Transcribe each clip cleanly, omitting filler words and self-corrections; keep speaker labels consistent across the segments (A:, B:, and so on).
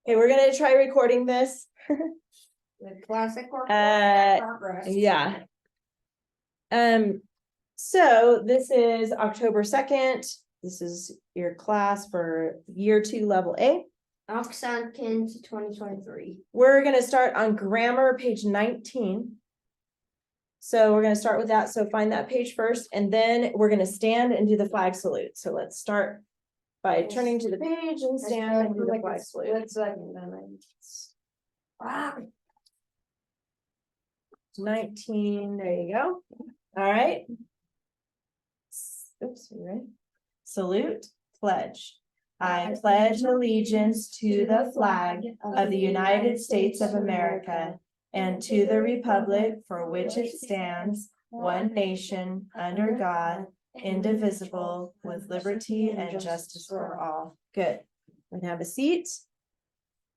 A: Okay, we're gonna try recording this.
B: The classic work progress.
A: Yeah. So this is October 2nd. This is your class for year 2, level A.
B: Accent into 2023.
A: We're gonna start on grammar, page 19. So we're gonna start with that. So find that page first, and then we're gonna stand and do the flag salute. So let's start by turning to the page and stand and do the flag salute.
B: Let's second then. Wow.
A: 19, there you go. All right. Oops, you ready? Salute, pledge. I pledge allegiance to the flag of the United States of America and to the republic for which it stands, one nation, under God, indivisible, with liberty and justice for all. Good. And have a seat.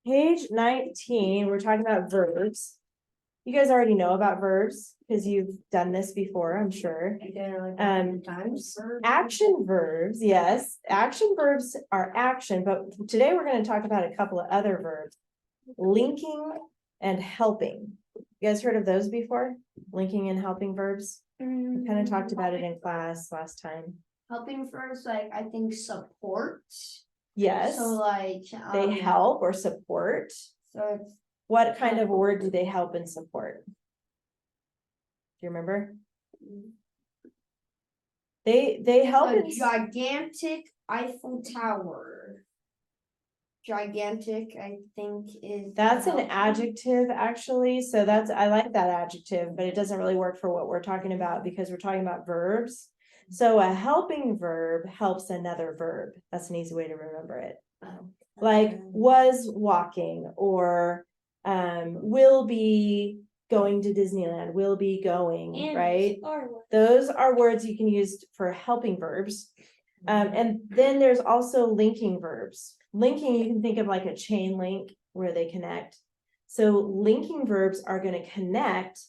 A: Page 19, we're talking about verbs. You guys already know about verbs because you've done this before, I'm sure. Action verbs, yes. Action verbs are action, but today we're going to talk about a couple of other verbs. Linking and helping. You guys heard of those before? Linking and helping verbs? We kind of talked about it in class last time.
B: Helping first, like I think support.
A: Yes.
B: So like
A: they help or support.
B: So it's
A: what kind of word do they help and support? Do you remember? They help
B: a
A: in
B: gigantic Eiffel Tower. Gigantic, I think
A: that's an adjective actually. So that's I like that adjective, but it doesn't really work for what we're talking about because we're talking about verbs. So a helping verb helps another verb. That's an easy way to remember it. Like was walking or will be going to Disneyland, will be going, and right? Those are words you can use for helping verbs. And then there's also linking verbs. Linking, you can think of like a chain link where they connect. So linking verbs are going to connect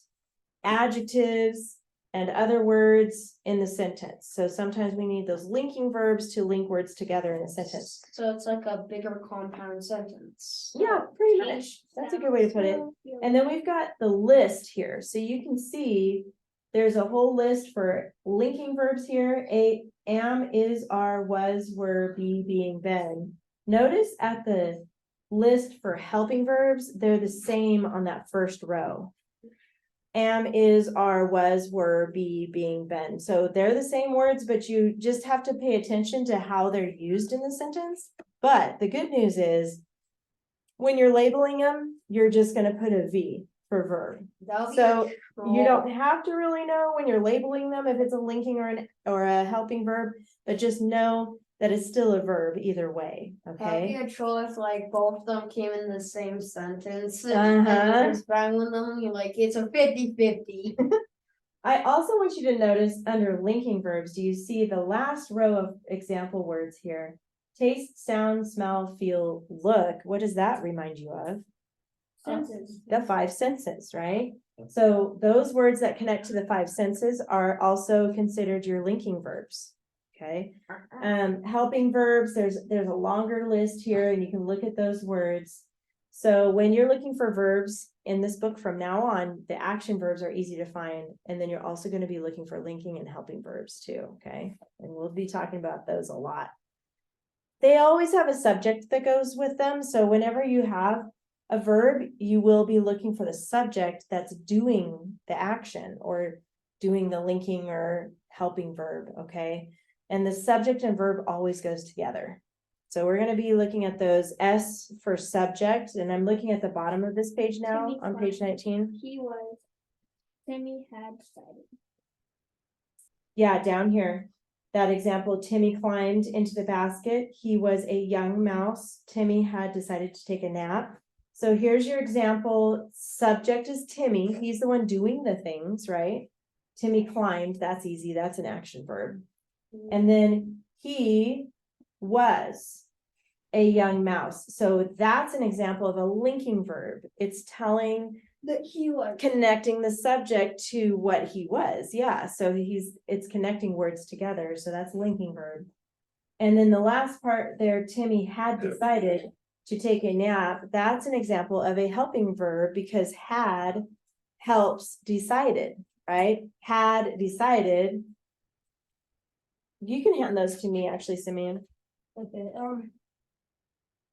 A: adjectives and other words in the sentence. So sometimes we need those linking verbs to link words together in a sentence.
B: So it's like a bigger compound sentence.
A: Yeah, pretty much. That's a good way to put it. And then we've got the list here. So you can see there's a whole list for linking verbs here. Am, is, are, was, were, be, being, been. Notice at the list for helping verbs, they're the same on that first row. Am, is, are, was, were, be, being, been. So they're the same words, but you just have to pay attention to how they're used in the sentence. But the good news is when you're labeling them, you're just going to put a V for verb. So you don't have to really know when you're labeling them if it's a linking or a helping verb, but just know that it's still a verb either way. Okay.
B: That'd be a troll if like both of them came in the same sentence. And you're just bang with them, you're like, it's a 50-50.
A: I also want you to notice under linking verbs, do you see the last row of example words here? Taste, sound, smell, feel, look. What does that remind you of?
B: Senses.
A: The 5 senses, right? So those words that connect to the 5 senses are also considered your linking verbs. Okay. Helping verbs, there's a longer list here and you can look at those words. So when you're looking for verbs in this book from now on, the action verbs are easy to find. And then you're also going to be looking for linking and helping verbs too. Okay. And we'll be talking about those a lot. They always have a subject that goes with them. So whenever you have a verb, you will be looking for the subject that's doing the action or doing the linking or helping verb, okay? And the subject and verb always goes together. So we're going to be looking at those. S for subject, and I'm looking at the bottom of this page now on page 19.
C: Timmy had decided.
A: Yeah, down here. That example, Timmy climbed into the basket. He was a young mouse. Timmy had decided to take a nap. So here's your example. Subject is Timmy. He's the one doing the things, right? Timmy climbed. That's easy. That's an action verb. And then he was a young mouse. So that's an example of a linking verb. It's telling
C: that he was
A: connecting the subject to what he was. Yeah. So it's connecting words together. So that's linking verb. And then the last part there, Timmy had decided. to take a nap, that's an example of a helping verb because had helps decided, right? Had decided. You can hand those to me, actually, Simeon.
B: Okay,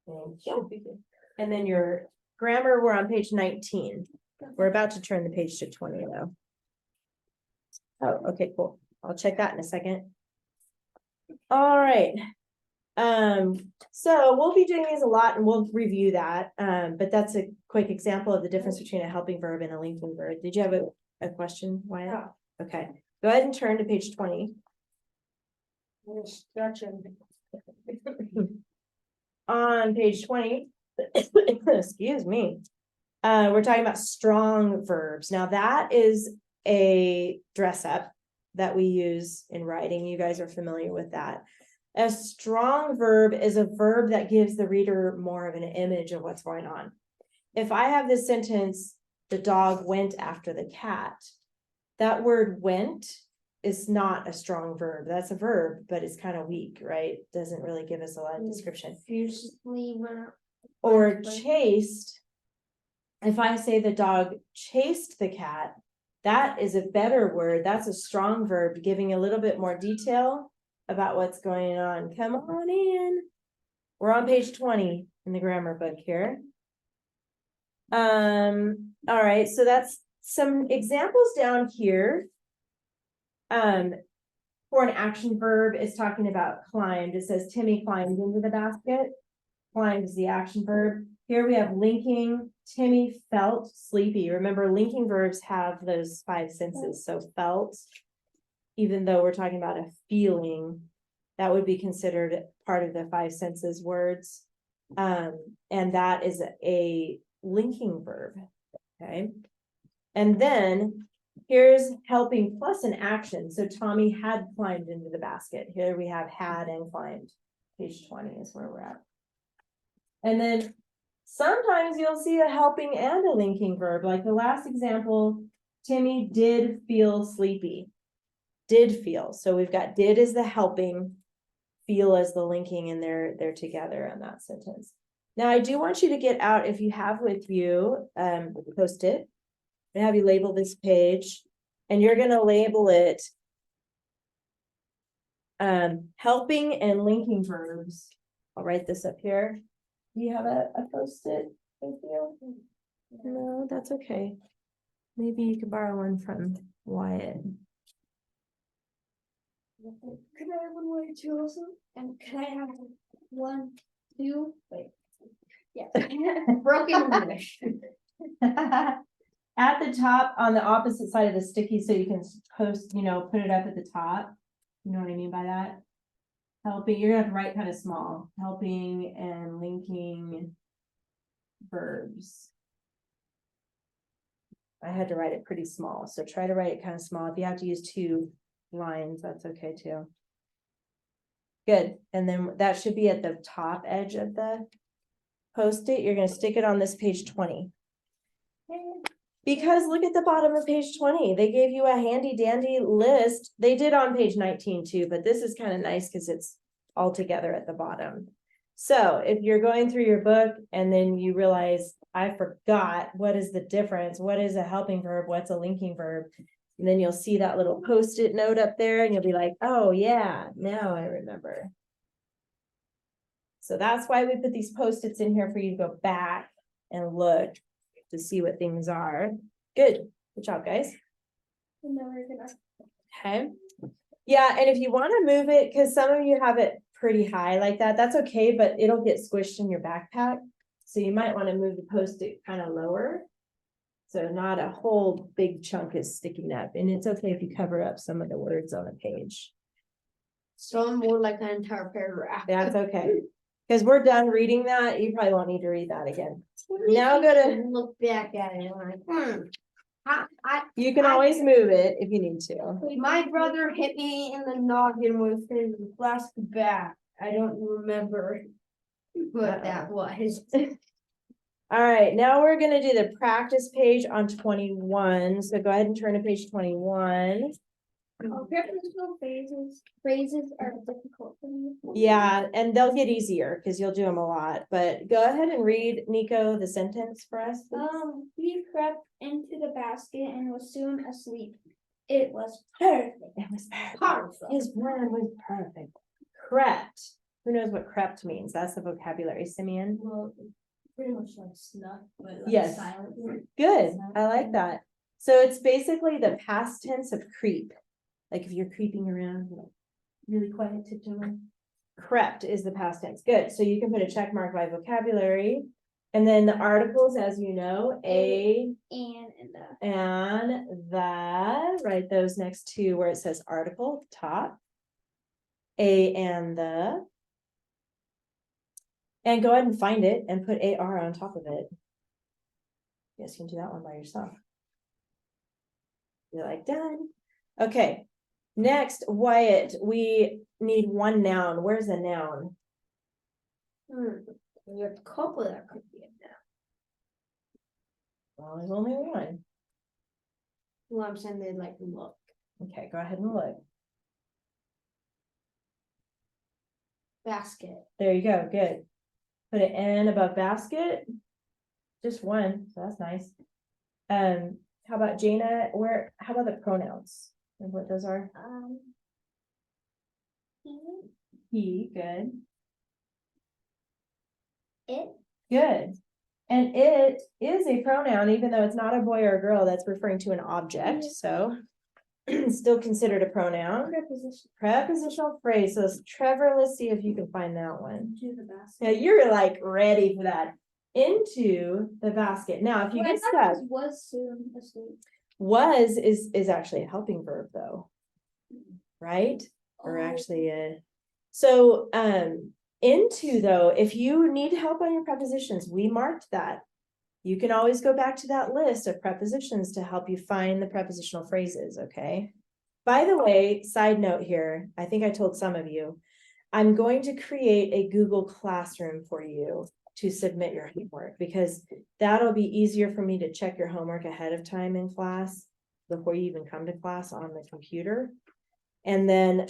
A: Thank you. And then your grammar, we're on page 19. We're about to turn the page to 20 now. Oh, okay, cool. I'll check that in a second. All right. So we'll be doing these a lot and we'll review that. But that's a quick example of the difference between a helping verb and a linking verb. Did you have a question, Wyatt?
B: Yeah.
A: Okay, go ahead and turn to page 20.
B: stretching.
A: On page 20, excuse me, we're talking about strong verbs. Now that is a dress up that we use in writing. You guys are familiar with that. A strong verb is a verb that gives the reader more of an image of what's going on. If I have this sentence, the dog went after the cat, that word went is not a strong verb. That's a verb, but it's kind of weak, right? Doesn't really give us a lot of description.
B: Furiously went up.
A: Or chased. If I say the dog chased the cat, that is a better word. That's a strong verb, giving a little bit more detail about what's going on. Come on in. We're on page 20 in the grammar book here. All right, so that's some examples down here. For an action verb, it's talking about climbed. It says Timmy climbed into the basket. Climbed is the action verb. Here we have linking. Timmy felt sleepy. Remember, linking verbs have those 5 senses. So felt, even though we're talking about a feeling, that would be considered part of the 5 senses words. And that is a linking verb. Okay. And then here's helping plus an action. So Tommy had climbed into the basket. Here we have had and climbed. Page 20 is where we're at. And then sometimes you'll see a helping and a linking verb. Like the last example, Timmy did feel sleepy. Did feel. So we've got did as the helping, feel as the linking, and they're together in that sentence. Now I do want you to get out, if you have with you, Post-it. And have you label this page, and you're going to label it helping and linking verbs. I'll write this up here. Do you have a Post-it with you? No, that's okay. Maybe you could borrow one from Wyatt.
C: Could I have one more too also? And can I have 1, 2? Wait. Yeah.
B: Broken English.
A: At the top, on the opposite side of the sticky, so you can post, put it up at the top. You know what I mean by that? Helping, you're gonna have to write kind of small. Helping and linking verbs. I had to write it pretty small, so try to write it kind of small. If you have to use 2 lines, that's okay too. Good, and then that should be at the top edge of the Post-it. You're gonna stick it on this page 20. Because look at the bottom of page 20. They gave you a handy dandy list. They did on page 19 too, but this is kind of nice because it's all together at the bottom. So if you're going through your book and then you realize, I forgot, what is the difference? What is a helping verb? What's a linking verb? And then you'll see that little Post-it note up there and you'll be like, oh yeah, now I remember. So that's why we put these Post-its in here for you to go back and look to see what things are. Good job, guys.
C: And then we're gonna.
A: Okay. Yeah, and if you want to move it, because some of you have it pretty high like that, that's okay, but it'll get squished in your backpack. So you might want to move the Post-it kind of lower. So not a whole big chunk is sticking up. And it's okay if you cover up some of the words on the page.
B: So more like an entire paragraph.
A: That's okay. Because we're done reading that. You probably won't need to read that again. Now go to,
B: look back at it and like,
A: you can always move it if you need to.
B: my brother hit me in the noggin with his plastic bat. I don't remember what that was.
A: All right, now we're gonna do the practice page on 21. So go ahead and turn to page 21.
C: Prepositional phrases are difficult for me.
A: Yeah, and they'll get easier because you'll do them a lot, but go ahead and read, Nico, the sentence for us. Please.
C: He crept into the basket and was soon asleep. It was perfect.
A: It was perfect. His word was perfect. Crept. Who knows what crept means? That's the vocabulary, Simeon.
D: Well, pretty much like snuck, but like
A: Yes.
D: silently.
A: Good. I like that. So it's basically the past tense of creep. Like if you're creeping around, like really quiet, tiptoeing. Crept is the past tense. Good. So you can put a check mark by vocabulary. And then the articles, as you know, a and the, write those next to where it says article, top. A and the. And go ahead and find it and put AR on top of it. Yes, you can do that one by yourself. You're like, done. Okay. Next, Wyatt, we need one noun. Where's a noun?
B: There's a couple that could be in there.
A: Well, there's only one.
B: Well, I'm saying they like look.
A: Okay, go ahead and look.
B: Basket.
A: There you go. Good. Put an N above basket. Just one. So that's nice. How about Jana? How about the pronouns? And what those are? He, good.
C: It.
A: Good. And it is a pronoun, even though it's not a boy or a girl, that's referring to an object, so still considered a pronoun.
C: Preposition.
A: Prepositional phrase. So Trevor, let's see if you can find that one.
C: To the basket.
A: Yeah, you're like ready for that. Into the basket. Now, if you get stuck,
C: Was soon asleep.
A: was is actually a helping verb though. Right? Or
C: Oh.
A: actually so into though, if you need help on your prepositions, we marked that. You can always go back to that list of prepositions to help you find the prepositional phrases, okay? By the way, side note here, I think I told some of you, I'm going to create a Google Classroom for you to submit your homework because that'll be easier for me to check your homework ahead of time in class before you even come to class on the computer. And then,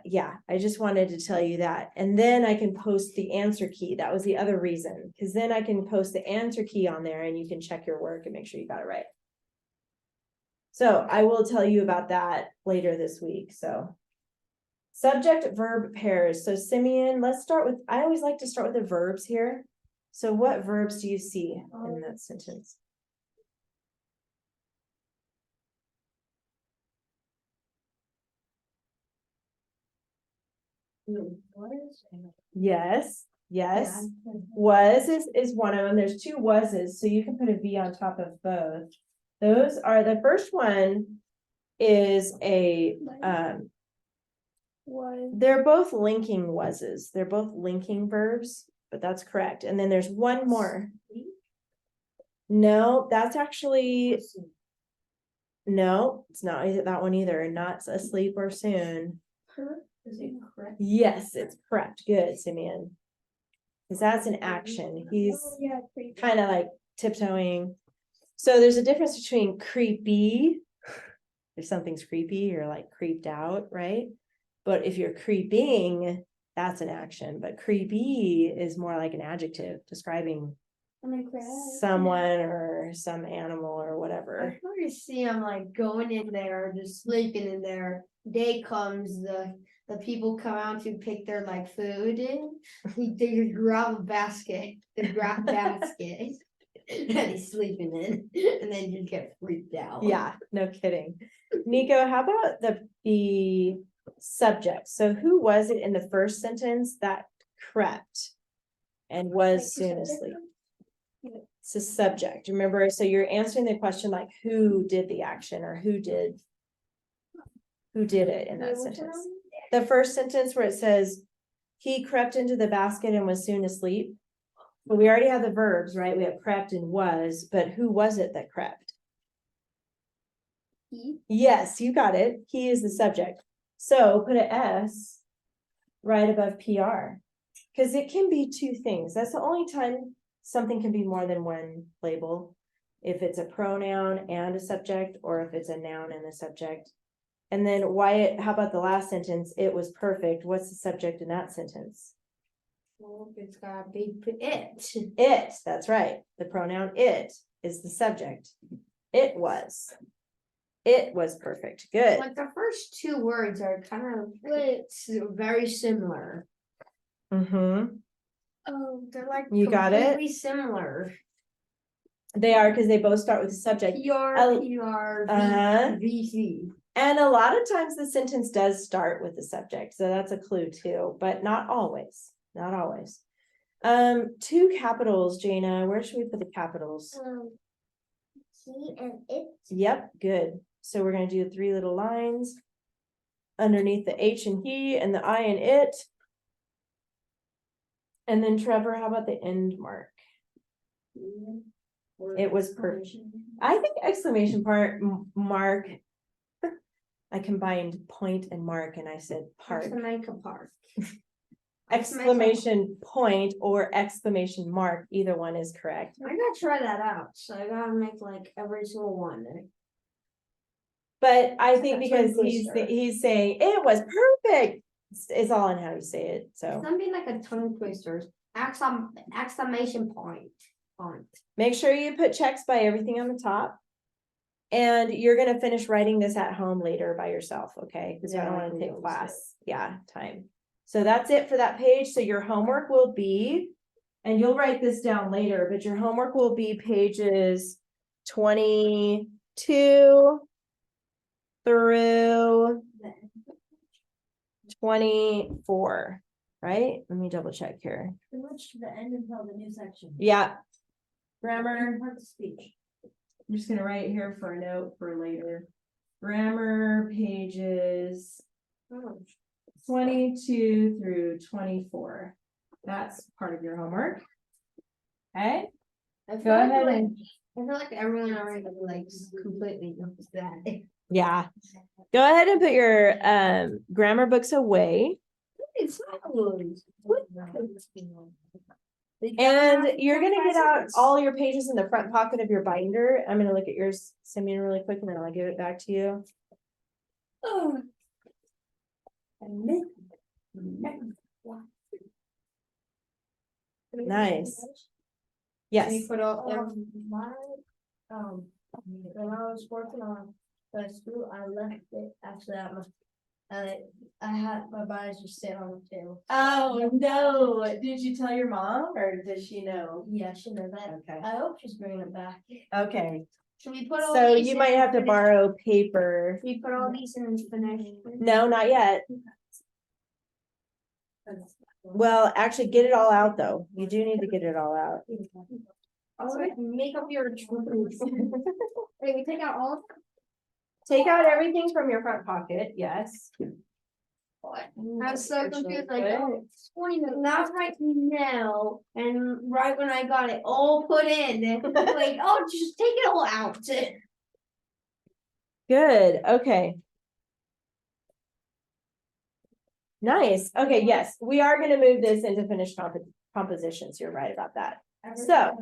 A: yeah, I just wanted to tell you that. And then I can post the answer key. That was the other reason, because then I can post the answer key on there and you can check your work and make sure you got it right. So I will tell you about that later this week. So subject verb pairs. So Simeon, let's start with, I always like to start with the verbs here. So what verbs do you see in that sentence? Yes, yes. Was is one of them. There's two wases, so you can put a V on top of both. Those are, the first one is a,
C: Was.
A: they're both linking wases. They're both linking verbs, but that's correct. And then there's one more. No, that's actually, no, it's not that one either. Not asleep or soon.
D: Is it correct?
A: Yes, it's correct. Good, Simeon. Because that's an action. He's kind of like tiptoeing. So there's a difference between creepy. If something's creepy, you're like creeped out, right? But if you're creeping, that's an action. But creepy is more like an adjective describing someone or some animal or
B: I
A: whatever.
B: probably see them like going in there, just sleeping in there. Day comes, the people come out to pick their like food in. They just grab a basket, basket, and he's sleeping in, and then you get freaked out.
A: Yeah, no kidding. Nico, how about the subject? So who was it in the first sentence that crept and was soon asleep? It's a subject, remember? So you're answering the question like who did the action or who did it in that sentence. The first sentence where it says he crept into the basket and was soon asleep. But we already have the verbs, right? We have crept and was, but who was it that crept?
C: He.
A: Yes, you got it. He is the subject. So put an S right above PR because it can be two things. That's the only time something can be more than one label. if it's a pronoun and a subject, or if it's a noun and a subject. And then why, how about the last sentence? It was perfect. What's the subject in that sentence?
B: Well, it's gotta be it.
A: It, that's right. The pronoun it is the subject. It was. It was perfect. Good.
B: Like the first two words are kind of very similar.
A: Mm-hmm.
B: Oh, they're like
A: You got it?
B: completely similar.
A: They are, because they both start with the subject.
B: PR,
A: Oh,
B: PR,
A: uh-huh.
B: VC.
A: And a lot of times the sentence does start with the subject, so that's a clue too, but not always, not always. Two capitals, Jana, where should we put the capitals?
C: He and it.
A: Yep, good. So we're gonna do 3 little lines underneath the H and he and the I and it. And then Trevor, how about the end mark? It was perfect. I think exclamation mark. I combined point and mark and I said park.
B: Park.
A: Exclamation point or exclamation mark, either one is correct.
B: I gotta try that out, so I gotta make like every single one.
A: But I think
B: That's
A: because
B: what
A: he's saying it was perfect. It's all in how you say it, so.
B: Something like a tongue twister. Exclamation point.
A: Make sure you put checks by everything on the top. And you're gonna finish writing this at home later by yourself, okay? Because I
B: Yeah,
A: don't
B: I
A: wanna
B: can
A: take
B: do it.
A: class, time. So that's it for that page. So your homework will be, and you'll write this down later, but your homework will be pages 22 through 24, right? Let me double check here.
D: Pretty much to the end until the new section.
A: Yeah. Grammar.
D: Part of speech.
A: I'm just gonna write here for a note for later. Grammar pages 22 through 24. That's part of your homework. Okay, go ahead and,
B: I feel like everyone already like completely knows that.
A: yeah. Go ahead and put your grammar books away. And you're gonna get out all your pages in the front pocket of your binder. I'm gonna look at yours, Simeon, really quick, and then I'll give it back to you. Nice. Yes.
B: Put all
D: My, when I was working on the school, I left it actually at my, I had my bodies just sit on the table.
A: Oh, no. Did you tell your mom or does she know?
D: Yeah, she knows that.
A: Okay.
D: I hope she's bringing it back.
A: Okay.
B: Should we put all
A: So
B: these
A: you
B: in
A: might have to
B: finish-
A: borrow paper.
B: Should we put all these in finish?
A: No, not yet. Well, actually get it all out though. You do need to get it all out.
B: Also, make up your. Wait, we take out all of them?
A: Take out everything from your front pocket, yes.
B: I was so confused, like, oh, 20 minutes, now it's right now, and right when I got it all put in, like, oh, just take it all out.
A: Good, okay. Nice, okay, yes, we are gonna move this into finished compositions, you're right about that. So,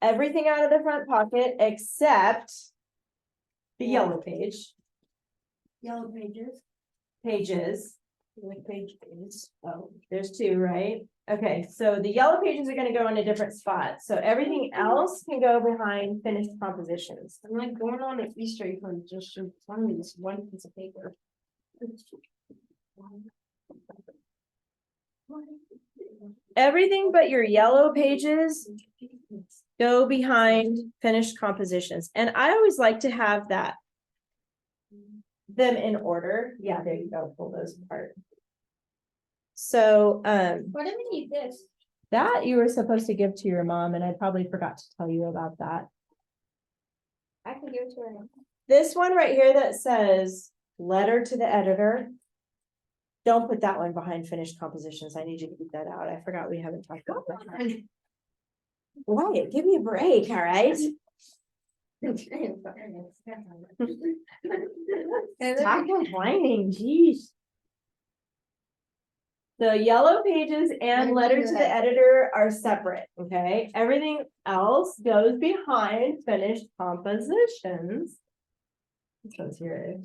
A: everything out of the front pocket except the yellow page,
D: Yellow pages.
A: pages. Like page is, oh, there's 2, right? Okay, so the yellow pages are gonna go in a different spot, so everything else can go behind finished compositions.
B: I'm like going on an Easter egg hunt just to find me this one piece of paper.
A: Everything but your yellow pages go behind finished compositions, and I always like to have them in order. Yeah, there you go, pull those apart. So,
B: Why do we need this?
A: that you were supposed to give to your mom, and I probably forgot to tell you about that.
B: I can give it to her.
A: This one right here that says letter to the editor. Don't put that one behind finished compositions. I need you to keep that out. I forgot we haven't talked about that. Wyatt, give me a break, all right? Stop complaining, geez. The yellow pages and
B: I
A: letter
B: knew
A: to the
B: that.
A: editor are separate, okay? Everything else goes behind finished compositions. This one's here.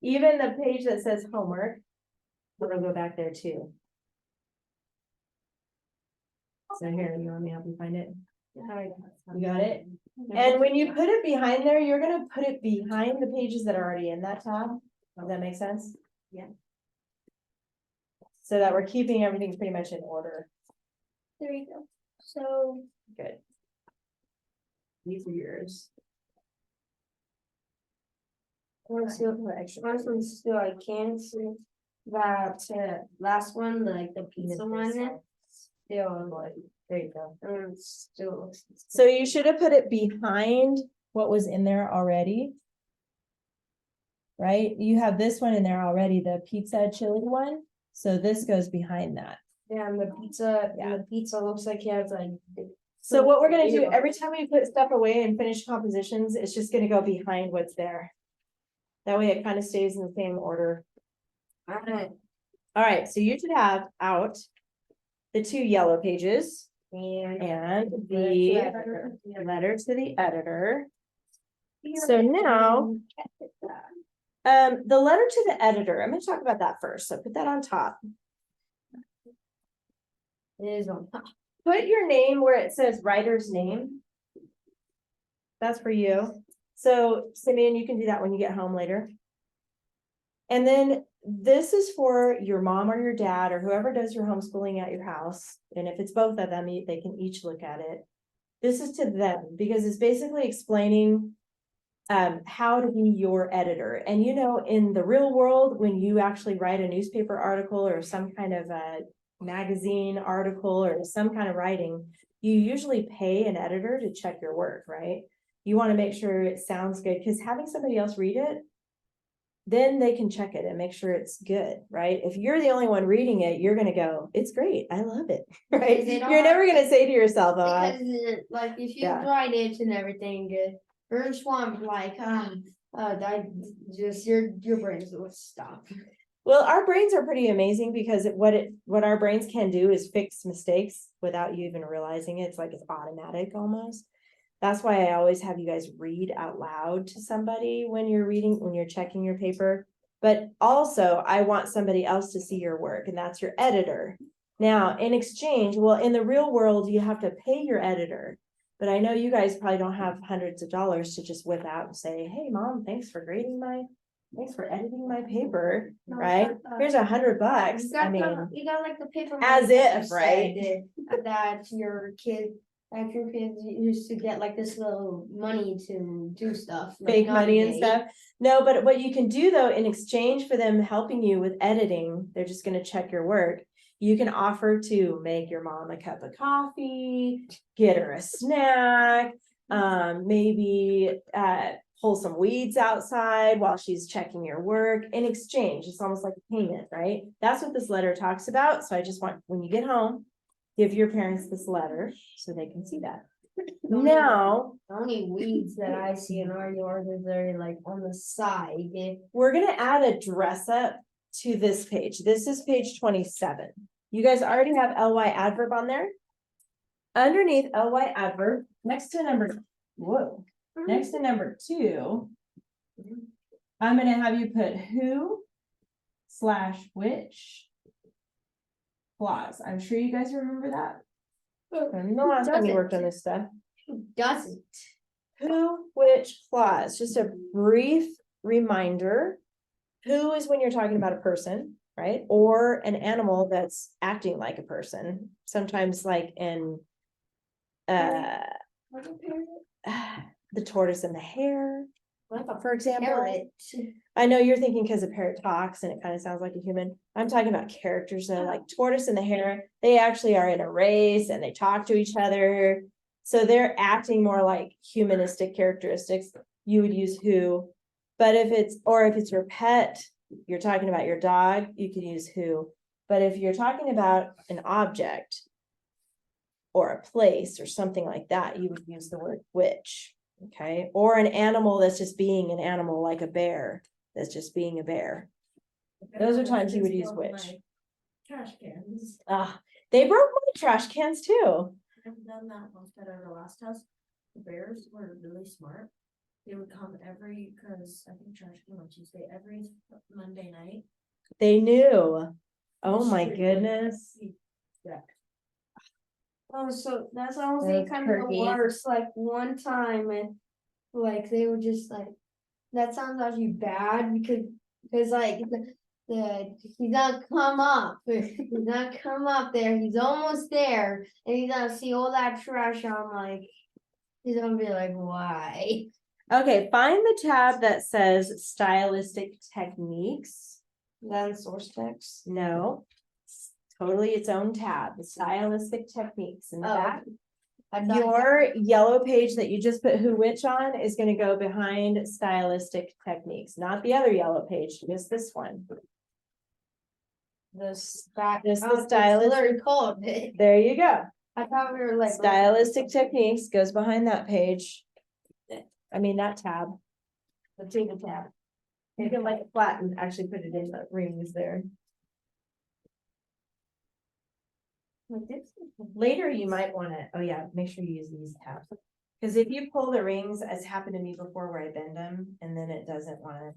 A: Even the page that says homework, we're gonna go back there too. So here, you want me to help you find it? You got it? And when you put it behind there, you're gonna put it behind the pages that are already in that tab. Does that make sense?
B: Yeah.
A: So that we're keeping everything pretty much in order.
C: There you go. So
A: Good. These are yours.
D: Honestly, still, I can't see that last one, like the pizza one, still like,
A: There you go.
D: still looks.
A: So you should have put it behind what was in there already. Right? You have this one in there already, the pizza chili one. So this goes behind that.
D: Yeah, and the pizza looks like it has like.
A: So what we're gonna do, every time we put stuff away and finish compositions, it's just gonna go behind what's there. That way it kind of stays in the same order.
D: Alright,
A: All right, so you should have out the 2 yellow pages
D: and.
A: and the letter to the editor. So now, the letter to the editor, I'm gonna talk about that first. So put that on top.
D: It is on top.
A: Put your name where it says writer's name. That's for you. So Simeon, you can do that when you get home later. And then this is for your mom or your dad or whoever does your homeschooling at your house. And if it's both of them, they can each look at it. This is to them because it's basically explaining how to be your editor. And you know, in the real world, when you actually write a newspaper article or some kind of a magazine article or some kind of writing, you usually pay an editor to check your work, right? You want to make sure it sounds good because having somebody else read it, then they can check it and make sure it's good, right? If you're the only one reading it, you're gonna go, it's great, I love it, right?
B: They don't
A: You're never
B: have
A: gonna say to yourself, oh,
B: Because like if you
A: Yeah.
B: write it and everything good, first one like that just your brains will stop.
A: well, our brains are pretty amazing because what our brains can do is fix mistakes without you even realizing it. It's like it's automatic almost. That's why I always have you guys read out loud to somebody when you're checking your paper. But also I want somebody else to see your work, and that's your editor. Now, in exchange, well, in the real world, you have to pay your editor. But I know you guys probably don't have hundreds of dollars to just whip out and say, hey, mom, thanks for editing my paper, right? Here's $100. I mean,
B: You got like the paper.
A: as
B: money that
A: if,
B: you
A: right?
B: said, that your kids used to get like this little money to do stuff. like
A: Fake money and
B: nowadays.
A: stuff. No, but what you can do though, in exchange for them helping you with editing, they're just gonna check your work. You can offer to make your mom a cup of coffee, get her a snack, maybe pull some weeds outside while she's checking your work in exchange. It's almost like a payment, right? That's what this letter talks about. So I just want, when you get home, give your parents this letter so they can see that. Now,
D: The only weeds that I see in our yard is they're like on the side.
A: we're gonna add a dress up to this page. This is page 27. You guys already have ly adverb on there. Underneath ly adverb, next to number 2, I'm gonna have you put who / which clause. I'm sure you guys remember that. From the last time you worked on this stuff.
B: Doesn't.
A: Who, which clause, just a brief reminder. Who is when you're talking about a person, right? Or an animal that's acting like a person, sometimes like in the tortoise and the hare, for example.
B: Parrot.
A: I know you're thinking because a parrot talks and it kind of sounds like a human. I'm talking about characters though, like tortoise and the hare, they actually are in a race and they talk to each other. So they're acting more like humanistic characteristics. You would use who, but if it's your pet, you're talking about your dog, you can use who. But if you're talking about an object or a place or something like that, you would use the word which, okay? Or an animal that's just being an animal, like a bear, that's just being a bear. Those are times you would use which.
D: trash cans.
A: They broke my trash cans too.
D: I've done that once at our last house. The bears were really smart. They would come cause I think trash came on Tuesday, every Monday night.
A: They knew. Oh
D: The
A: my
D: street would
A: goodness.
D: be wrecked.
C: Oh, so that's honestly
A: Those
C: kind of the
A: turkeys.
C: worst, like one time and like they were just like, that sounds actually bad because like he's not come up, he's not come up there, he's almost there and he's gonna see all that trash. I'm like, he's gonna be like, why?
A: Okay, find the tab that says stylistic techniques.
C: Then source text.
A: No. It's totally its own tab, the stylistic techniques in the
C: Oh,
A: back.
C: I thought
A: Your yellow page that you just put who which on is gonna go behind stylistic techniques, not the other yellow page, just this one.
C: this that
A: Just the
C: that's
A: stylistic.
C: literally called it.
A: There you go.
C: I thought we were like
A: Stylistic techniques goes behind that page. I mean, that tab. The table tab. You can like flat and actually put it in the rings there. Later, you might wanna, oh yeah, make sure you use these tabs. Cause if you pull the rings, as happened to me before where I bend them and then it doesn't wanna.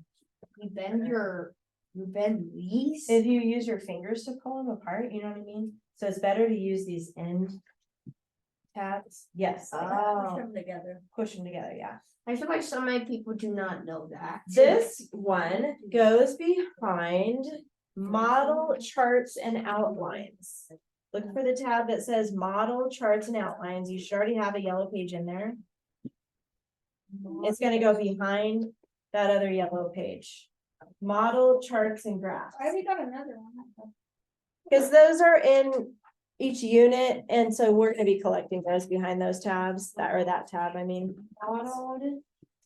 C: you bend these.
A: If you use your fingers to pull them apart, you know what I mean? So it's better to use these end tabs. Yes, like
C: Oh.
D: Push them together.
A: push them together, yeah.
C: I feel like so many people do not know that.
A: This one goes behind model charts and outlines. Look for the tab that says model charts and outlines. You should already have a yellow page in there. It's gonna go behind that other yellow page. Model charts and graphs.
C: I already got another one.
A: Because those are in each unit, and so we're gonna be collecting those behind those tabs, that tab, I mean.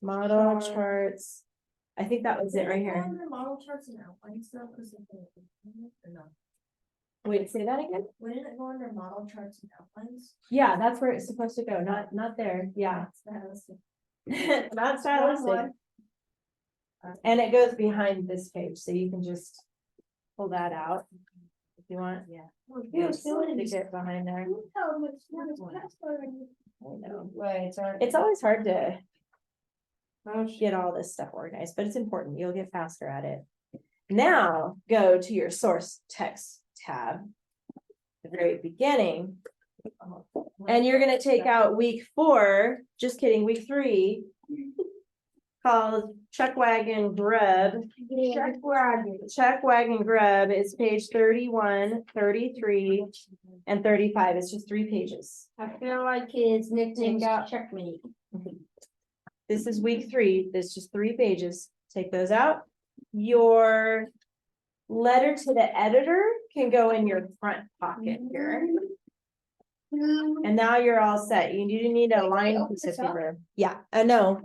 A: Model
C: Chart.
A: charts. I think that was it right here.
D: Under model charts and outlines though, cause or no,
A: Wait, say that again?
D: wouldn't it go under model charts and outlines?
A: Yeah, that's where it's supposed to go, not there, yeah.
D: Stylistic.
A: Not stylistic. And it goes behind this page, so you can just pull that out. If you want, yeah. Stick it behind there. I know.
C: Wait, sorry.
A: It's always hard to get all this stuff organized, but it's important. You'll get faster at it. Now, go to your source text tab. The very beginning. And you're gonna take out week 4, just kidding, week 3. Called Chuck Wagon Grub. Chuck Wagon Grub is page 31, 33, and 35. It's just 3 pages.
C: I feel like his nickname's Checkmate.
A: This is week 3. There's just 3 pages. Take those out. Your letter to the editor can go in your front pocket here. And now you're all set. You need a line piece of paper. Yeah, no.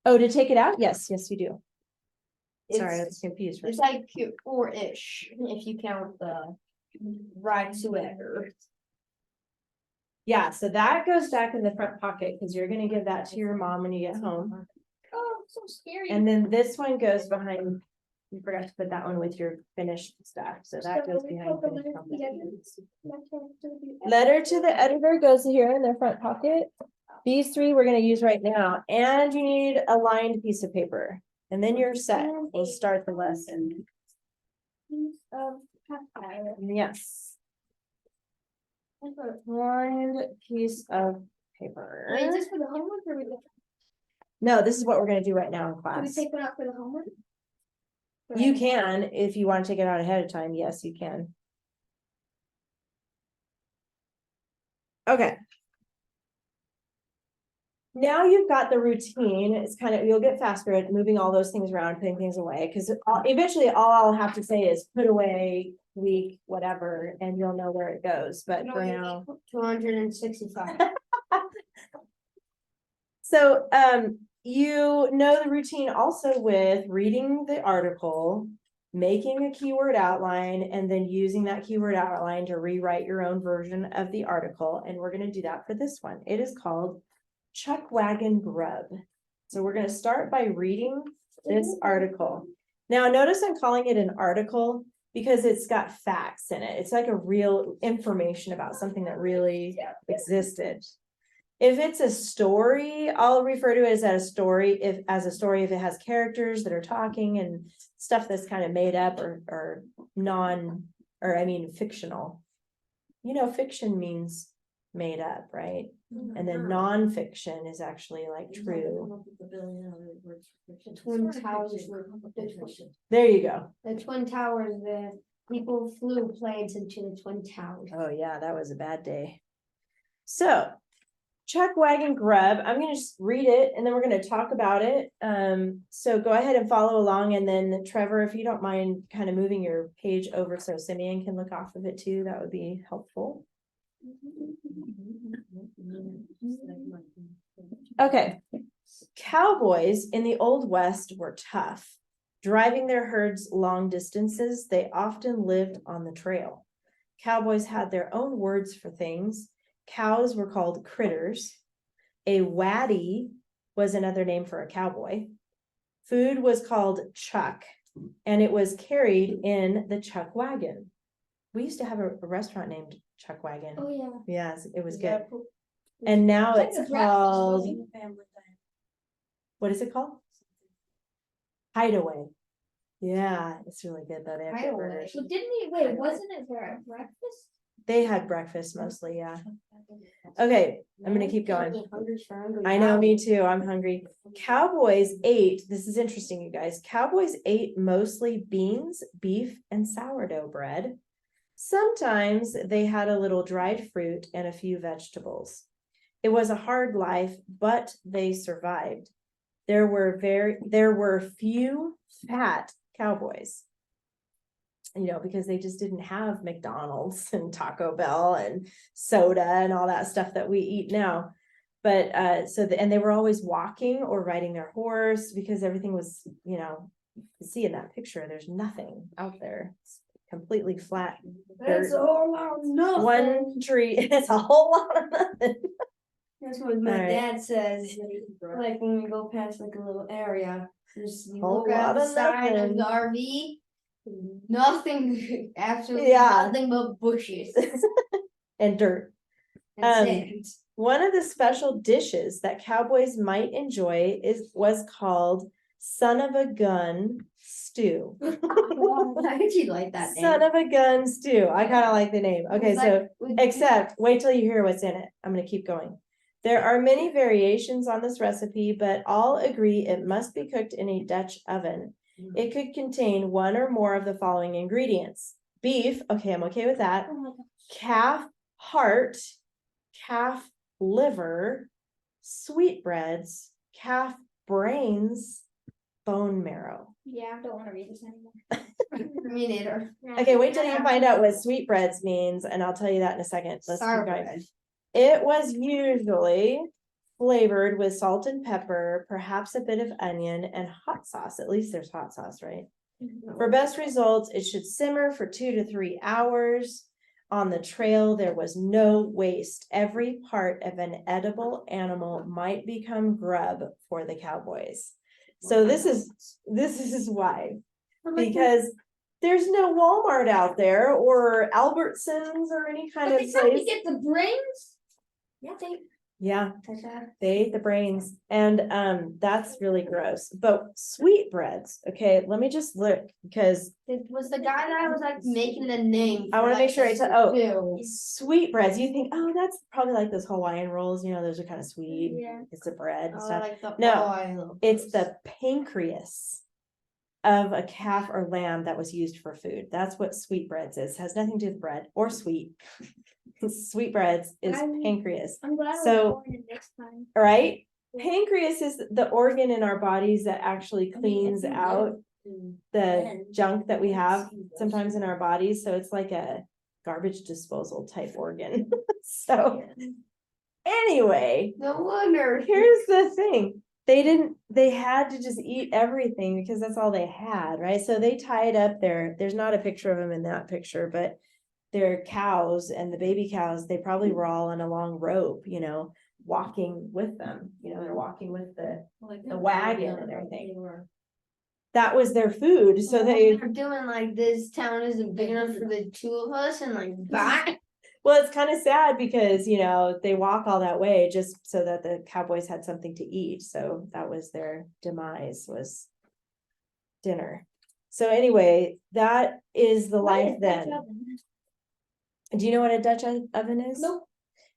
A: Oh, to take it out? Yes, yes, you do. Sorry, I was confused. for a
C: It's like 4-ish, if you count the right sweater.
A: Yeah, so that goes back in the front pocket because you're gonna give that to your mom when you get home.
C: Oh, so scary.
A: And then this one goes behind, you forgot to put that one with your finished stuff, so that goes behind. finished compositions. Letter to the editor goes here in the front pocket. These 3 we're gonna use right now, and you need a lined piece of paper. And then you're set. We'll start the lesson. Yes. Lined piece of paper.
C: Wait, is this for the homework or
A: No, this is what we're gonna do right now in
C: we
A: class.
C: take it out for the homework?
A: You can, if you want to take it out ahead of time, yes, you can. Okay. Now you've got the routine, it's kind of, you'll get faster at moving all those things around, putting things away, because eventually all I'll have to say is put away week, whatever, and you'll know where it goes, but for now.
C: 265.
A: So, you know the routine also with reading the article, making a keyword outline, and then using that keyword outline to rewrite your own version of the article, and we're gonna do that for this one. It is called Chuck Wagon Grub. So we're gonna start by reading this article. Now, notice I'm calling it an article because it's got facts in it. It's like a real information about something that really existed. If it's a story, I'll refer to it as a story, if it has characters that are talking and stuff that's kind of made up or fictional. You know, fiction means made up, right? And then nonfiction is actually like true.
C: The Twin Towers were.
A: There you go.
C: The Twin Towers, the people flew planes into the Twin Towers.
A: Oh yeah, that was a bad day. So, chuck wagon grub, I'm gonna just read it and then we're gonna talk about it. So go ahead and follow along, and then Trevor, if you don't mind kind of moving your page over so Simeon can look off of it too, that would be helpful. Okay. Cowboys in the Old West were tough. Driving their herds long distances, they often lived on the trail. Cowboys had their own words for things. Cows were called critters. A waddy was another name for a cowboy. Food was called chuck, and it was carried in the chuck wagon. We used to have a restaurant named Chuck Wagon.
C: Oh, yeah.
A: Yes, it was good. And now it's called, what is it called? Hideaway. Yeah, it's really good though. They have good
C: Hideaway.
A: burgers.
D: So didn't he, wait, wasn't it for breakfast?
A: They had breakfast mostly, yeah. Okay, I'm gonna keep going.
C: Hungry for hungry
A: I know,
C: cows.
A: me too. I'm hungry. Cowboys ate, this is interesting, you guys. Cowboys ate mostly beans, beef, and sourdough bread. Sometimes they had a little dried fruit and a few vegetables. It was a hard life, but they survived. There were few fat cowboys. You know, because they just didn't have McDonald's and Taco Bell and soda and all that stuff that we eat now. But and they were always walking or riding their horse, because everything was, you know, you can see in that picture, there's nothing out there. It's completely flat.
C: That's a whole lot of nothing.
A: One tree, it's a whole lot of nothing.
C: That's what my
A: Alright.
C: dad says, like when we go past like a little area, just you
A: Whole
C: look at
A: lot
C: the
A: of
C: side of
A: nothing.
C: the RV, nothing, absolutely
A: Yeah.
C: nothing but bushes
A: And dirt.
C: and sand.
A: One of the special dishes that cowboys might enjoy was called son of a gun stew.
C: Why did you like that name?
A: Son of a gun stew. I kind of like the name. Okay, so except wait till you hear what's in it. I'm going to keep going. There are many variations on this recipe, but all agree it must be cooked in a Dutch oven. It could contain one or more of the following ingredients: beef. Okay, I'm okay with that.
C: Oh my God.
A: Calf heart, calf liver, sweetbreads, calf brains, bone marrow.
D: Yeah, I don't wanna read this anymore.
C: Me neither.
A: Okay, wait till you find out what sweetbreads means, and I'll tell you that in a second. Let's keep
C: Sour
A: going.
C: bread.
A: It was usually flavored with salt and pepper, perhaps a bit of onion and hot sauce. At least there's hot sauce, right? For best results, it should simmer for 2 to 3 hours. On the trail, there was no waste. Every part of an edible animal might become grub for the cowboys. So this is why, because there's no Walmart out there or Albertsons or any kind
D: But
A: of
D: they tried to
A: place.
D: get the brains? Yeah,
A: Yeah, they ate the brains, and that's really gross. But sweetbreads, okay, let me just look, because
C: It was the guy that was like making the name.
A: I wanna
C: for,
A: make
C: like,
A: sure I
C: the
A: tell-
C: stew.
A: sweetbreads, you think, oh, that's probably like those Hawaiian rolls, you know, those are kind of sweet.
D: Yeah.
A: It's the bread and
C: Oh,
A: stuff.
C: like the,
A: No,
C: oh, I love
A: It's
C: those.
A: the pancreas of a calf or lamb that was used for food. That's what sweetbreads is. Has nothing to do with bread or sweet. Sweetbreads is pancreas.
D: I'm glad I was
A: So-
D: born in next time.
A: All right. Pancreas is the organ in our bodies that actually cleans out the junk that we have sometimes in our bodies. So it's like a garbage disposal type organ. So anyway,
C: No wonder.
A: here's the thing. They had to just eat everything because that's all they had, right? So they tied up there's not a picture of them in that picture, but their cows and the baby cows, they probably were all on a long rope, you know, walking with them. You know, they're walking with the wagon and everything. that was their food, so they,
C: They're doing like this town isn't big enough for the two of us and like that.
A: well, it's kind of sad because, you know, they walk all that way just so that the cowboys had something to eat, so that was their demise, was dinner. So anyway, that is the life then. Do you know what a Dutch oven is?
D: Nope.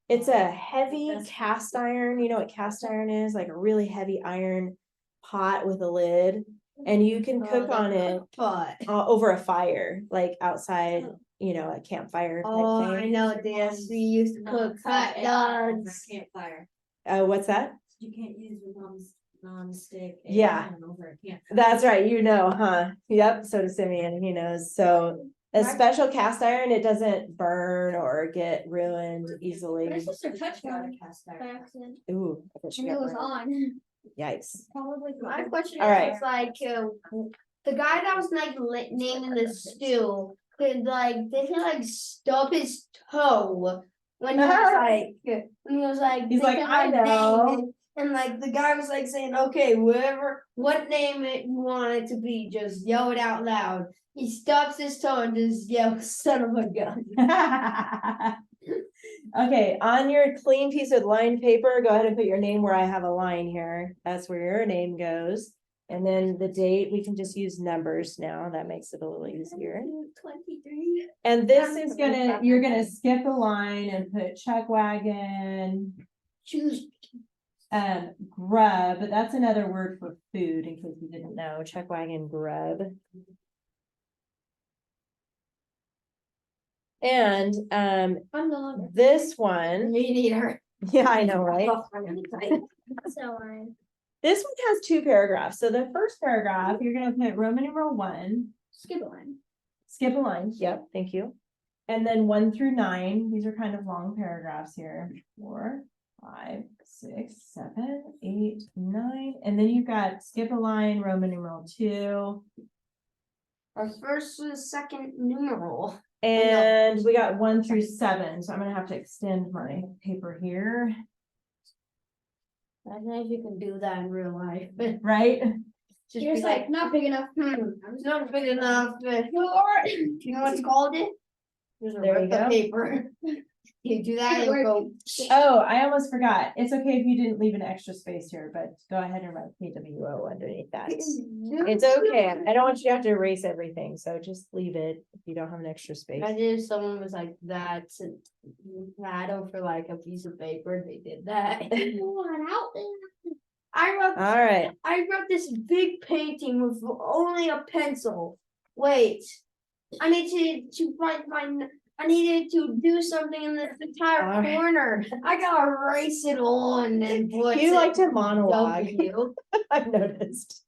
A: It's a heavy cast iron, you know what cast iron is, like a really heavy iron pot with a lid, and you can cook on it
B: But
A: over a fire, like outside, you know, a campfire type
C: Oh, I
A: thing.
C: know this. We used to cook hot dogs.
D: Campfire.
A: What's that?
D: You can't use your mom's non-stick.
A: Yeah.
D: Over a campfire.
A: That's right, you know, huh? Yep, so does Simeon, he knows. So a special cast iron, it doesn't burn or get ruined easily.
D: My sister touched on a cast
C: By
D: iron.
C: accident.
A: Ooh, I bet she
C: And it
A: got
C: was
A: burned.
C: on.
A: Yikes.
C: Probably. My question
A: All right.
C: is like, the guy that was like naming the stew could like, did he like stub his toe when he was like,
A: He's like,
C: thinking
A: I know.
C: name it, and like the guy was like saying, okay, what name it you want it to be, just yell it out loud. He stubs his toe and just yells, son of a gun.
A: Okay, on your clean piece of lined paper, go ahead and put your name where I have a line here. That's where your name goes. And then the date, we can just use numbers now. That makes it a little easier.
C: 23.
A: And this is you're gonna skip a line and put chuck wagon,
C: Choose.
A: grub, but that's another word for food in case you didn't know, chuck wagon grub. And
C: I'm the
A: this one,
C: Me neither.
A: yeah, I know, right?
C: So
A: This one has two paragraphs. So the first paragraph, you're gonna put Roman numeral 1,
C: skip a line.
A: skip a line, yep, thank you. And then 1 through 9, these are kind of long paragraphs here. 4, 5, 6, 7, 8, 9, and then you've got skip a line, Roman numeral 2.
C: Our first and second numeral.
A: And we got 1 through 7, so I'm gonna have to extend my paper here,
C: I don't know if you can do that in real life, but
A: right?
C: just
B: You're
C: be like,
B: not big enough.
C: it's not big enough. Do you know what's called it? There's a
A: There you
C: rip the
A: go.
C: paper. You do that, you'll go.
A: Oh, I almost forgot. It's okay if you didn't leave an extra space here, but go ahead and write PWO underneath that. It's okay. I don't want you to have to erase everything, so just leave it if you don't have an extra space.
C: Imagine if someone was like that over like a piece of paper, they did that.
A: All right.
C: I wrote this big painting with only a pencil. Wait, I need to write I needed to do something in this entire
A: All right.
C: corner. I gotta erase it on and put
A: You like to monologue.
C: W.
A: I've noticed.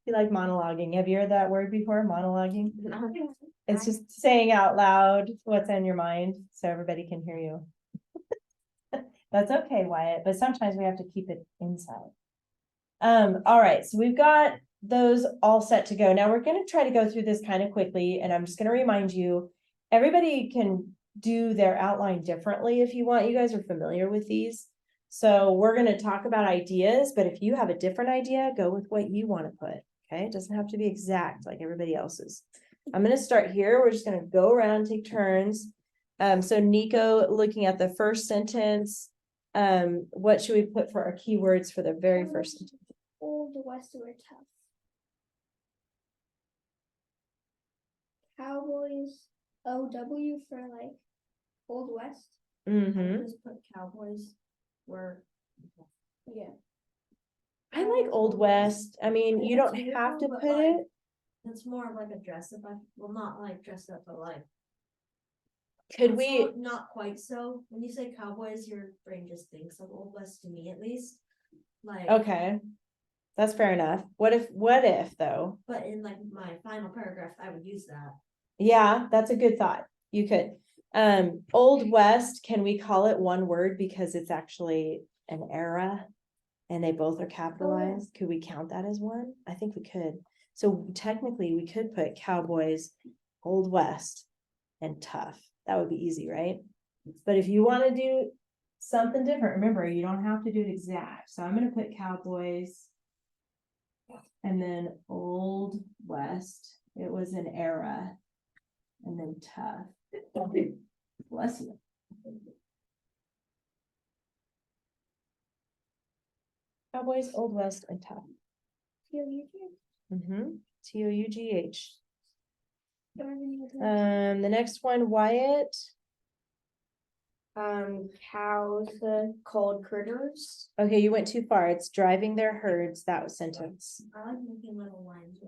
A: You like monologuing. Have you heard that word before? Monologuing? It's just saying out loud what's on your mind so everybody can hear you. That's okay, Wyatt, but sometimes we have to keep it inside. All right, so we've got those all set to go. Now we're going to try to go through this kind of quickly, and I'm just going to remind you, everybody can do their outline differently if you want. You guys are familiar with these. So we're going to talk about ideas, but if you have a different idea, go with what you want to put. Okay, it doesn't have to be exact like everybody else's. I'm going to start here. We're just going to go around, take turns. So Nico, looking at the first sentence, what should we put for our keywords for the very first sentence?
C: Old West were tough. Cowboys, OW for like Old West.
A: Mm-hmm.
D: Just put cowboys were.
C: Yeah.
A: I like Old West. I mean, you don't have to
D: But
A: put
D: like,
A: it.
D: It's more of like a dress up, well, not like dress up, but like.
A: Could
D: it's
A: we?
D: not quite so, when you say cowboys, your brain just thinks of Old West, to me at least. Like,
A: Okay, that's fair enough. What if though?
D: but in like my final paragraph, I would use that.
A: Yeah, that's a good thought. You could. Old West, can we call it one word because it's actually an era and they both are capitalized? Could we count that as one? I think we could. So technically we could put cowboys, Old West, and tough. That would be easy, right? But if you want to do something different, remember, you don't have to do it exact. So I'm going to put cowboys, And then Old West, it was an era. And then tough. Bless you. Cowboys, Old West, and tough. Mm-hmm. Tough. The next one, Wyatt.
C: Cows, called critters.
A: Okay, you went too far. It's driving their herds. That was sentence.
D: I like making little lines.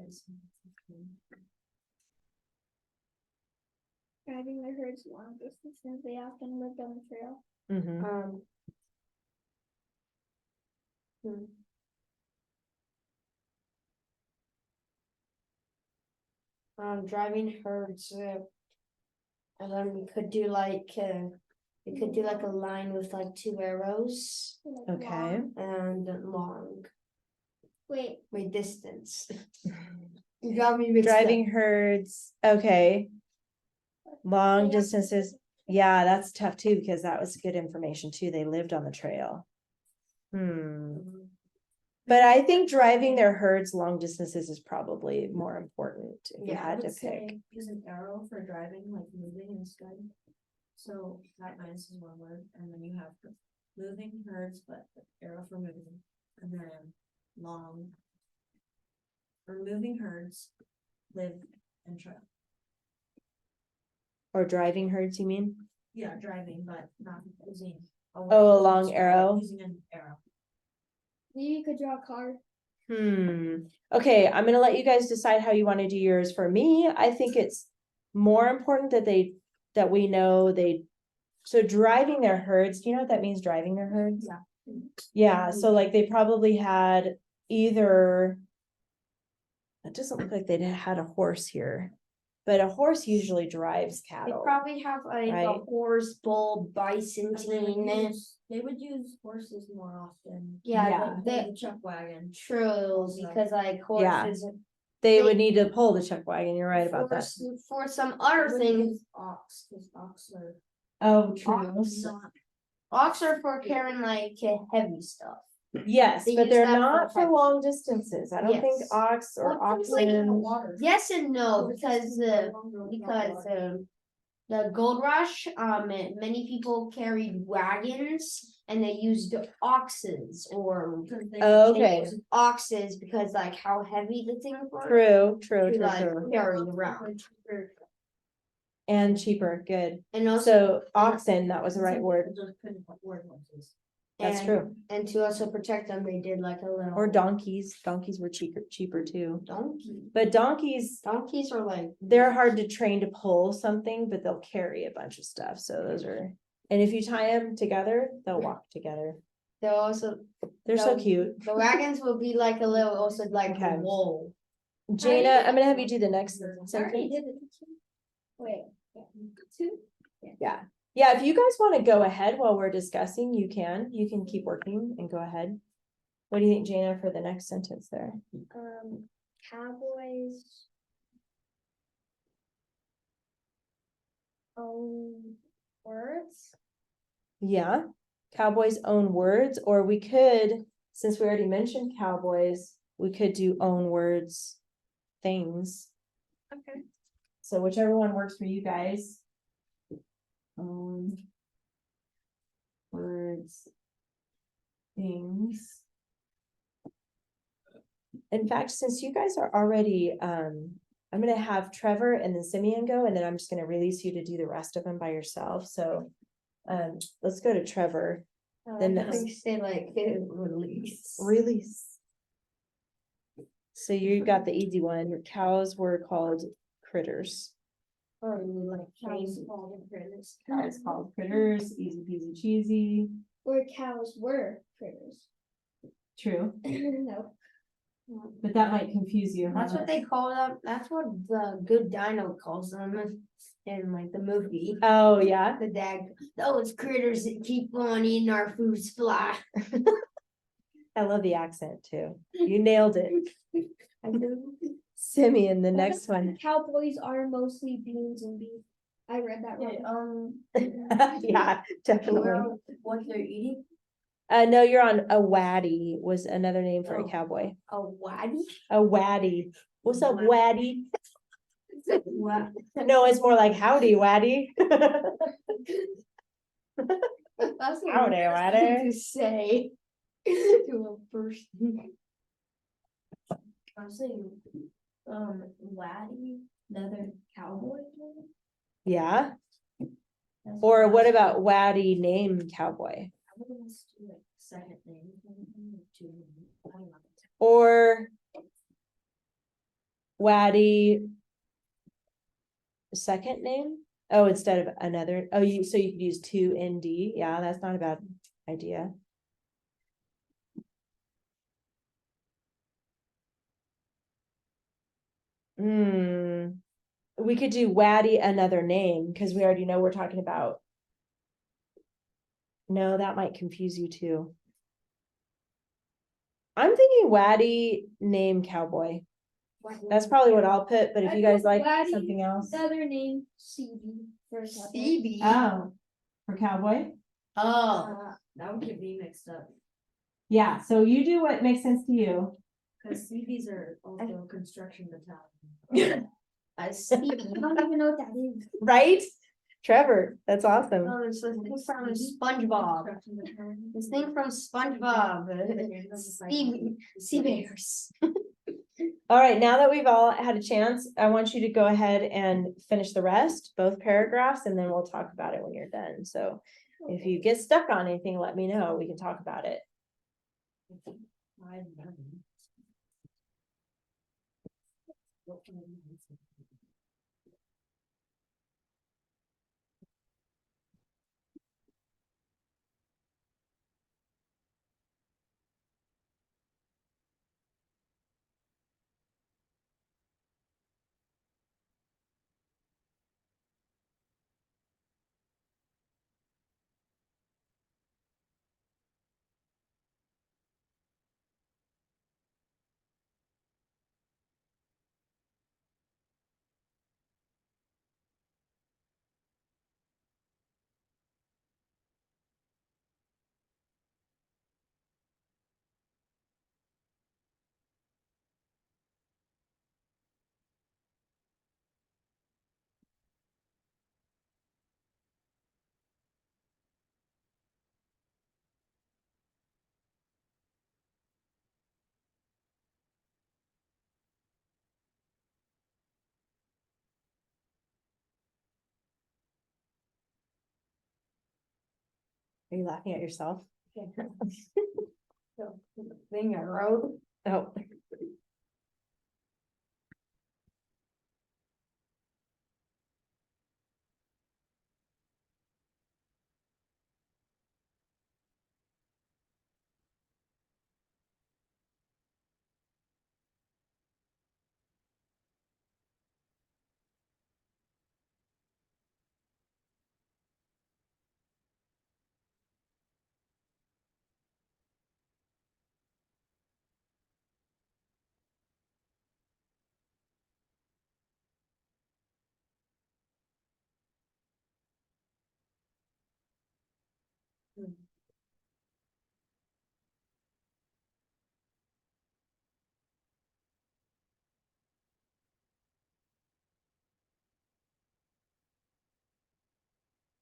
E: Driving their herds long distances, they often lived on the trail.
A: Mm-hmm.
C: Driving herds, and then we could do like a line with like 2 arrows
E: Like
A: Okay.
E: long-
C: and long.
E: Wait,
C: Distance. You got me mixed up.
A: Driving herds. Okay. Long
E: They have-
A: distances. Yeah, that's tough too, because that was good information too. They lived on the trail. But I think driving their herds long distances is probably more important if you
C: Yeah,
A: had to pick.
D: Use an arrow for driving, like moving instead. So that minus is one word, and then you have moving herds, but arrow for moving, and then long. For moving herds, live and trail.
A: Or driving herds, you mean?
D: Yeah, driving, but not using.
A: Oh, a long arrow.
D: Using an arrow.
E: maybe you could draw a card.
A: Okay, I'm gonna let you guys decide how you want to do yours. For me, I think it's more important that we know so driving their herds, do you know what that means, driving their herds?
D: Yeah.
A: Yeah, so like they probably had either. It doesn't look like they had a horse here, but a horse usually drives
C: They
A: cattle.
C: probably have like
A: Right.
C: a horse, bull, bison,
D: They would use horses more often.
C: Yeah,
A: Yeah.
C: they
D: The chuck wagon.
C: true
D: Also.
C: because like
A: Yeah.
C: horses.
A: They would
C: they-
A: need to pull the chuck wagon, you're right about that.
C: For some other
D: They wouldn't
C: things,
D: use ox, because ox are
A: Oh,
D: not.
C: ox are for carrying like heavy stuff.
A: Yes,
C: They
A: but
C: use
A: they're
C: that for
A: not for
C: heavy-
A: long distances. I don't think
C: Yes.
A: ox or
C: Well, it's like
A: oxen.
C: Yes and no, because the gold rush, many people carried wagons and they used oxes or
A: Oh,
C: they
A: okay,
C: used oxes because like how heavy the things were.
A: true,
C: To like
A: true.
C: carry around.
A: And cheaper, good.
C: And also.
A: So oxen, that was the right word.
D: Just couldn't afford horses.
A: That's
C: and-
A: true.
C: And to also protect them, they did like a little.
A: Or donkeys. Donkeys were cheaper too.
C: Donkey.
A: But donkeys,
C: Donkeys are like.
A: they're hard to train to pull something, but they'll carry a bunch of stuff. So those are, and if you tie them together, they'll walk together.
C: They'll also,
A: They're so
C: No.
A: cute.
C: the wagons will be like a little, also like
A: Okay.
C: a wool.
A: Jana, I'm gonna have you do the next
E: I already
A: sentence.
E: did it. Wait, two?
A: Yeah, yeah, if you guys want to go ahead while we're discussing, you can keep working and go ahead. What do you think, Jana, for the next sentence there?
E: Cowboys. Own words.
A: Yeah, cowboys own words, or we could, since we already mentioned cowboys, we could do own words things.
E: Okay.
A: So whichever one works for you guys. Words. Things. In fact, since you guys are already, I'm gonna have Trevor and then Simeon go, and then I'm just gonna release you to do the rest of them by yourself, so. Let's go to Trevor, Then
C: I
A: that's-
C: think say like release.
A: release. So you got the easy one, your cows were called critters.
C: Or like
D: Cows
C: crazy.
D: called critters.
A: Cows called critters, easy peasy cheesy.
E: Or cows were critters.
A: True,
E: No.
A: but that might confuse you.
C: That's
A: huh?
C: what they call them. That's what the good dino calls them in like the movie.
A: Oh, yeah,
C: The dad, those critters that keep on eating our food supply.
A: I love the accent too. You nailed it.
C: I do.
A: Simeon, the next one.
E: Cowboys are mostly beans and beef. I read that
D: Okay,
E: wrong.
A: Yeah, definitely.
D: what they're eating,
A: No, you're on a waddy was another name for a
B: Oh.
A: cowboy.
B: A waddy?
A: A waddy. What's up, waddy?
B: What?
A: No, it's more like howdy, waddy.
B: That's the
A: Howdy,
B: worst
A: waddy.
B: thing to say to a person.
D: I was saying, Laddie, another cowboy.
A: Yeah.
D: That's
A: Or what
D: I
A: about waddy name cowboy?
D: would have do like second name. Two, I don't know.
A: Or waddy second name? Oh, instead of another, oh, so you could use two ND. Yeah, that's not a bad idea. Hmm. We could do waddy another name because we already know we're talking about. No, that might confuse you too. I'm thinking waddy name cowboy. That's probably what I'll put, but if you guys like something else.
E: Other name, CB. For
B: CB.
A: Oh, for cowboy?
D: Oh, that would get me mixed up,
A: Yeah, so you do what makes sense to you.
D: cause CBs are also construction battalion.
B: A CB.
E: I don't even know what that is.
A: Right? Trevor, that's awesome.
B: Oh, it's this thing from SpongeBob.
D: Construction battalion.
B: This thing from SpongeBob. Sea bears.
A: All right, now that we've all had a chance, I want you to go ahead and finish the rest, both paragraphs, and then we'll talk about it when you're done. So if you get stuck on anything, let me know. We can talk about it.
D: I don't know.
A: Are you laughing at yourself?
B: Thing I wrote.
A: Oh.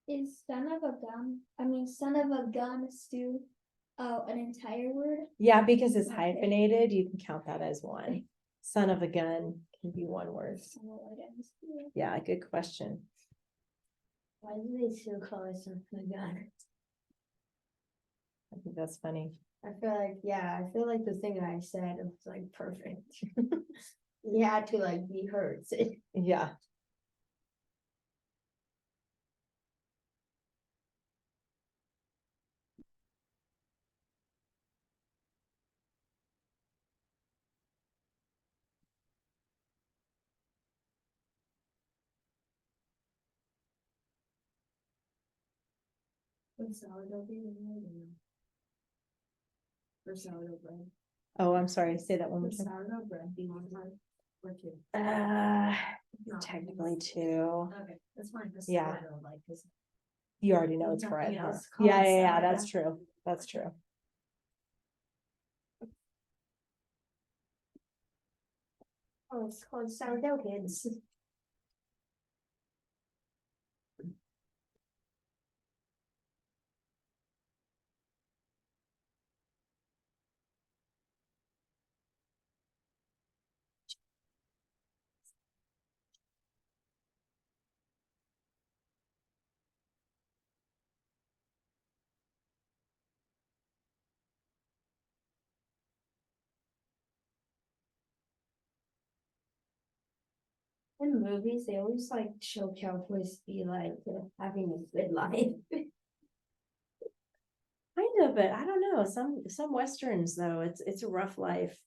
E: Is son of a gun, son of a gun stew, an entire word?
A: Yeah, because it's hyphenated, you can count that as one. Son of a gun can be one word.
E: Son of a gun stew.
A: Yeah, good question.
B: Why do they still call it something like that?
A: I think that's funny.
B: I feel like the thing I said was like perfect. You had to like be heard.
A: Yeah.
D: Would sourdough be one word or no? Or sourdough bread?
A: Oh, I'm sorry. Say that one more
D: Would
A: time.
D: sourdough bread be one word or two? Not
A: Technically two.
D: Okay, that's fine. Just
A: Yeah.
D: sourdough, like, 'cause
A: You already know
D: there's
A: it's bread.
D: nothing
A: Huh?
D: else called
A: Yeah,
D: sourdough.
A: that's true. That's true.
C: Oh, it's called sourdough kids. In movies, they always like show cowboys be like having a good life.
A: Kind of, but I don't know, some westerns though, it's a rough life.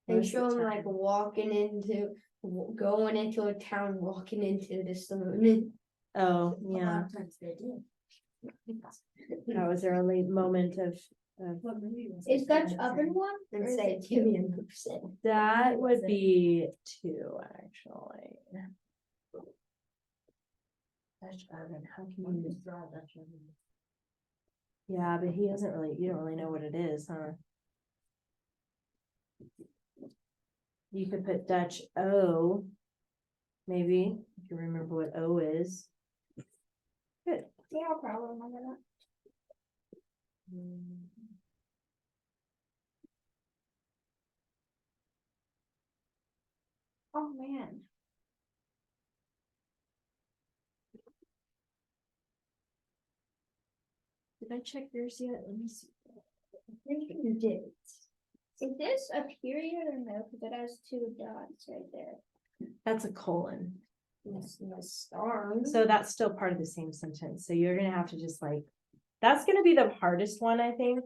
C: They
A: most of
C: show
A: the
C: them like
A: time.
C: going into a town, walking into the saloon.
A: Oh,
D: A
A: yeah,
D: lot of times they do.
A: that was their only moment of,
D: What movie was
E: Is
D: it?
E: Dutch oven one?
C: And
E: Or is
C: say,
E: it
C: give me
E: two?
C: a %.
A: that would be two, actually. Dutch oven, how can
D: One
A: you,
D: is dry Dutch oven.
A: yeah, but he doesn't really, you don't really know what it is, huh? You could put Dutch O, maybe, if you remember what O is. Good.
E: Yeah, I'll probably remember that. Oh, man.
A: Did I check yours yet? Let me see.
C: I think you did.
E: Is this a period or no? Because it has two dots right there.
A: That's a colon.
C: Yes, the star.
A: So that's still part of the same sentence. So you're gonna have to just like, that's gonna be the hardest one, I think.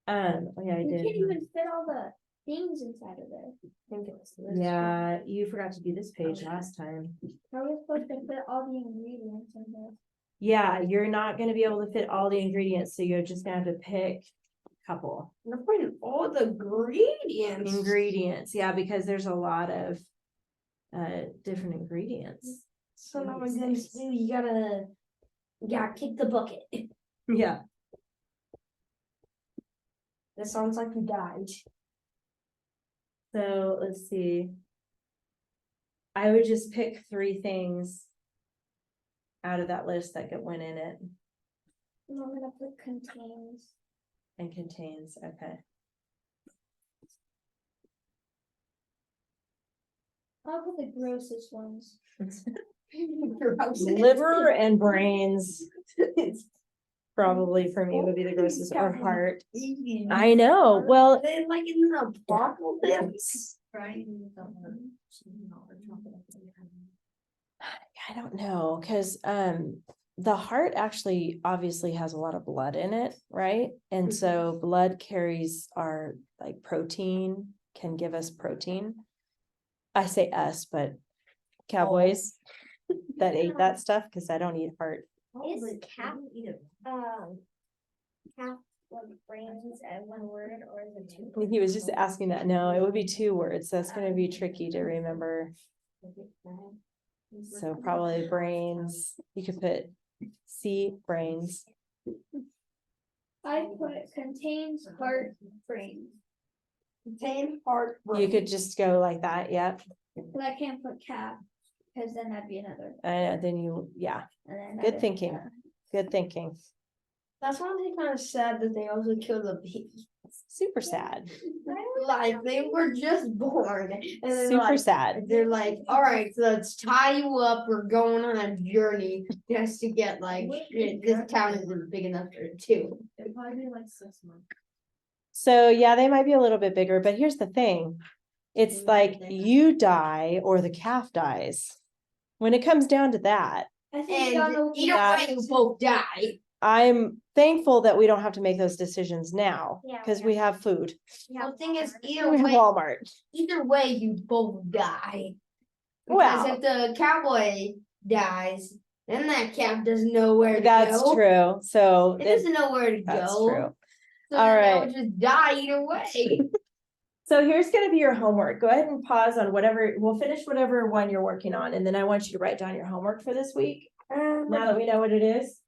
A: Oh yeah, I
E: You
A: did.
E: can't even fit all the things inside of there.
C: I think it was this one.
A: Yeah, you forgot to do this page last time.
E: How are we supposed to fit all the ingredients in there?
A: Yeah, you're not gonna be able to fit all the ingredients, so you're just gonna have to pick a couple
C: You're putting all the ingredients.
A: ingredients. Yeah, because there's a lot of different ingredients.
C: So now we're gonna do, you gotta kick the bucket.
A: Yeah.
C: That sounds like you died.
A: So let's see. I would just pick 3 things out of that list that went in it
E: And I'm gonna put contains.
A: and contains. Okay.
E: I'll put the grossest ones.
A: Liver and brains. Probably for me would be the grossest, or heart. I know, well,
C: They like in the apocalypse.
D: Right?
A: I don't know, cause the heart actually obviously has a lot of blood in it, right? And so blood carries our like protein, can give us protein. I say us, but cowboys that ate that stuff, cause I don't eat heart.
E: Is calf, calf like brains as one word or is it two?
A: He was just asking that. No, it would be 2 words. That's gonna be tricky to remember. So probably brains. You could put C, brains.
E: I put contains heart brains.
C: Contain heart.
A: You could just go like that, yep.
E: But I can't put calf, because then that'd be another.
A: Then you, yeah,
E: And then
A: good
E: another
A: thinking.
E: calf.
A: Good thinking.
C: That's honestly kind of sad that they also killed the baby.
A: Super sad.
C: Like they were just born, and then
A: Super sad.
C: they're like, all right, so let's tie you up. We're going on a journey just to get like this town isn't big enough for 2.
D: It'd probably be like 6 months.
A: So yeah, they might be a little bit bigger, but here's the thing. It's like you die or the calf dies. When it comes down to that,
E: I think
C: And
E: Donald.
C: either way, you both die.
A: I'm thankful that we don't have to make those decisions now,
E: Yeah,
A: because we have food.
C: The thing is,
A: We
C: either
A: have
C: way,
A: Walmart.
C: you both die. Because
A: Well,
C: if the cowboy dies, then that calf doesn't know where to
A: that's
C: go.
A: true. So
C: It doesn't know where to
A: that's
C: go.
A: true.
C: So
A: All
C: then they
A: right.
C: would just die either way.
A: So here's gonna be your homework. Go ahead and pause on whatever, we'll finish whatever one you're working on, and then I want you to write down your homework for this week, now that we know what it is.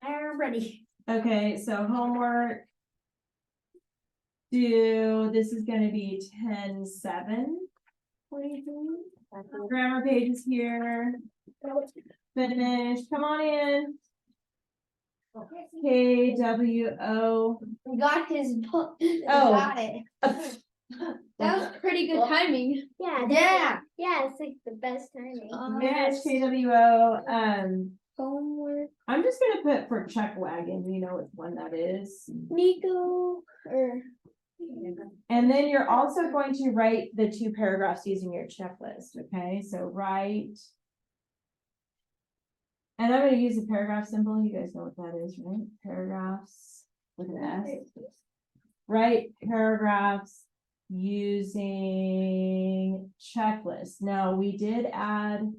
C: I'm ready.
A: Okay, so homework. This is gonna be 10-7. Grammar page is here. Finish, come on in. KWO.
C: We got his book.
A: Oh.
C: Got it.
E: That was pretty good timing.
C: Yeah.
E: Yeah, it's like the best timing.
A: Finish KWO,
E: Homework,
A: I'm just gonna put for check wagon, you know which one that is.
E: Nico, or
A: And then you're also going to write the 2 paragraphs using your checklist, okay? So write. And I'm gonna use the paragraph symbol, you guys know what that is, right? Paragraphs with an S. Write paragraphs using checklist. Now, we did add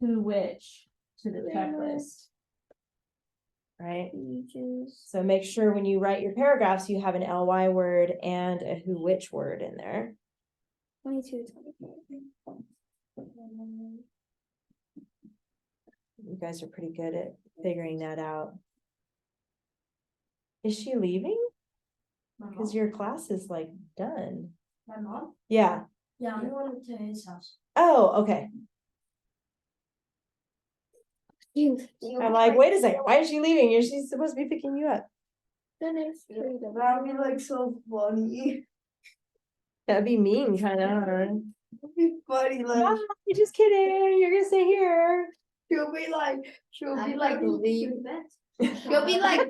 A: who, which to the checklist. Right?
E: pages.
A: So make sure when you write your paragraphs, you have an LY word and a who, which word in there.
E: 22, 24.
A: You guys are pretty good at figuring that out. Is she leaving? Because your class is like done.
D: My mom?
A: Yeah.
D: Yeah, I'm going to his house.
A: Oh, okay. I'm like, wait a second, why is she leaving? She's supposed to be picking you up.
E: Finish.
C: That'd be like so funny.
A: That'd be mean, kind of.
C: It'd be funny, like
A: Ah, you're just kidding. You're gonna stay here.
C: she'll be like leave. She'll be like,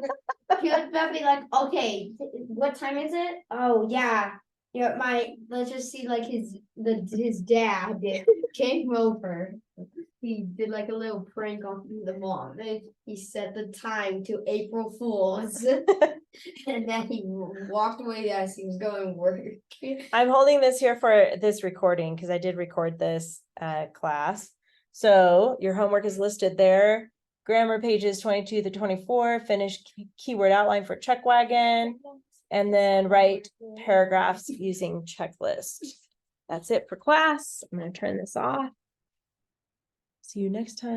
C: okay, what time is it? Oh, yeah. Yeah, let's just see, like his dad came over. He did like a little prank on the mom. He set the time to April Fools. And then he walked away as he was going to work.
A: I'm holding this here for this recording because I did record this class. So your homework is listed there. Grammar pages 22 to 24, finish keyword outline for check wagon, and then write paragraphs using checklist. That's it for class. I'm going to turn this off. See you next time.